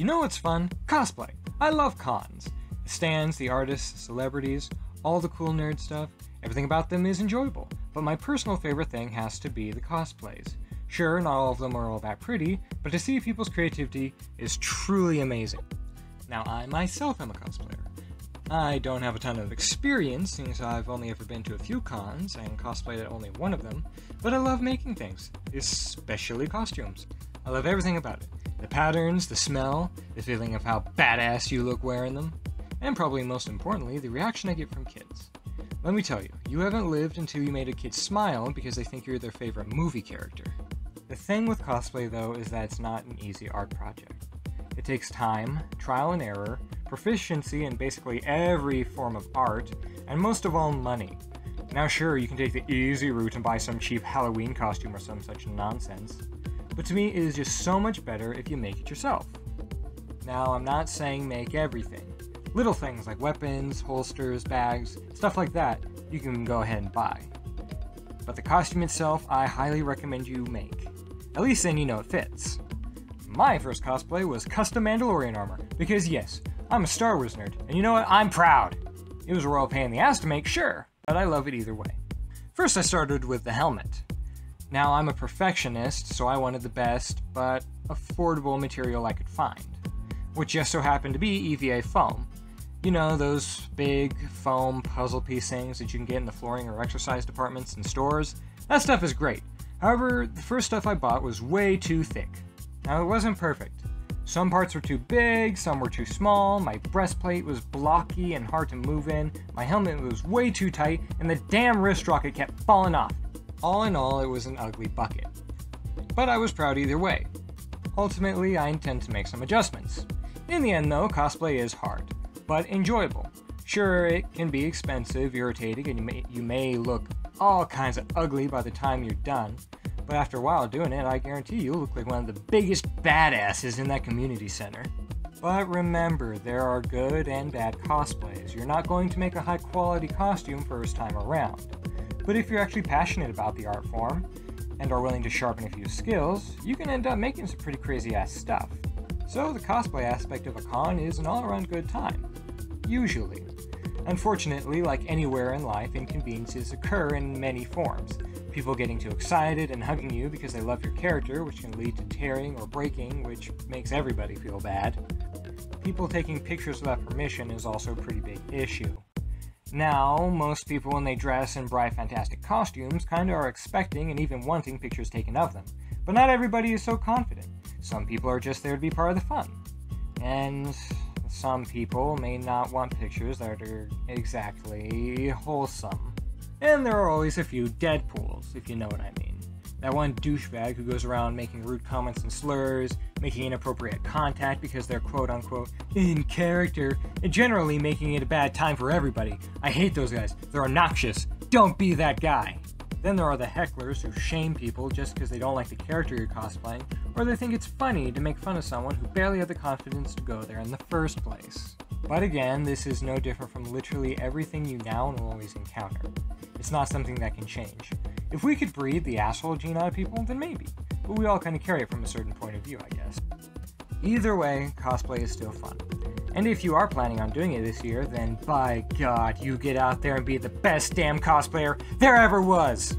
You know what's fun? Cosplay. I love cons. The stands, the artists, celebrities, all the cool nerd stuff. Everything about them is enjoyable, but my personal favorite thing has to be the cosplays. Sure, not all of them are all that pretty, but to see people's creativity is truly amazing. Now, I myself am a cosplayer. I don't have a ton of experience, since I've only ever been to a few cons and cosplayed at only one of them, but I love making things, especially costumes. I love everything about it. The patterns, the smell, the feeling of how badass you look wearing them, and probably most importantly, the reaction I get from kids. Let me tell you, you haven't lived until you made a kid smile because they think you're their favorite movie character. The thing with cosplay, though, is that it's not an easy art project. It takes time, trial and error, proficiency in basically every form of art, and most of all, money. Now sure, you can take the easy route and buy some cheap Halloween costume or some such nonsense, but to me it is just so much better if you make it yourself. Now, I'm not saying make everything. Little things like weapons, holsters, bags, stuff like that, you can go ahead and buy. But the costume itself, I highly recommend you make. At least then you know it fits. My first cosplay was custom Mandalorian armor, because yes, I'm a Star Wars nerd, and you know what? I'm proud! It was a royal pain in the ass to make, sure, but I love it either way. First I started with the helmet. Now, I'm a perfectionist, so I wanted the best, but affordable material I could find, which just so happened to be EVA foam. You know, those big foam puzzle piece things that you can get in the flooring or exercise departments in stores? That stuff is great. However, the first stuff I bought was way too thick. Now, it wasn't perfect. Some parts were too big, some were too small, my breastplate was blocky and hard to move in, my helmet was way too tight, and the damn wrist rocket kept falling off. All in all, it was an ugly bucket. But I was proud either way. Ultimately, I intend to make some adjustments. In the end, though, cosplay is hard, but enjoyable. Sure, it can be expensive, irritating, and you may look all kinds of ugly by the time you're done, but after a while doing it, I guarantee you'll look like one of the biggest badasses in that community center. But remember, there are good and bad cosplays. You're not going to make a high quality costume first time around. But if you're actually passionate about the art form, and are willing to sharpen a few skills, you can end up making some pretty crazy ass stuff. So the cosplay aspect of a con is an all-around good time. Usually. Unfortunately, like anywhere in life, inconveniences occur in many forms. People getting too excited and hugging you because they love your character, which can lead to tearing or breaking, which makes everybody feel bad. People taking pictures without permission is also a pretty big issue. Now, most people when they dress in bright, fantastic costumes kinda are expecting and even wanting pictures taken of them. But not everybody is so confident. Some people are just there to be part of the fun. And some people may not want pictures that are exactly wholesome. And there are always a few deadpools, if you know what I mean. That one douchebag who goes around making rude comments and slurs, making inappropriate contact because they're quote-unquote in character, and generally making it a bad time for everybody. I hate those guys. They're obnoxious. Don't be that guy. Then there are the hecklers who shame people just because they don't like the character you're cosplaying, or they think it's funny to make fun of someone who barely had the confidence to go there in the first place. But again, this is no different from literally everything you now and will always encounter. It's not something that can change. If we could breed the asshole gene out of people, then maybe. But we all kind of carry it from a certain point of view, I guess. Either way, cosplay is still fun. And if you are planning on doing it this year, then by God, you get out there and be the best damn cosplayer there ever was!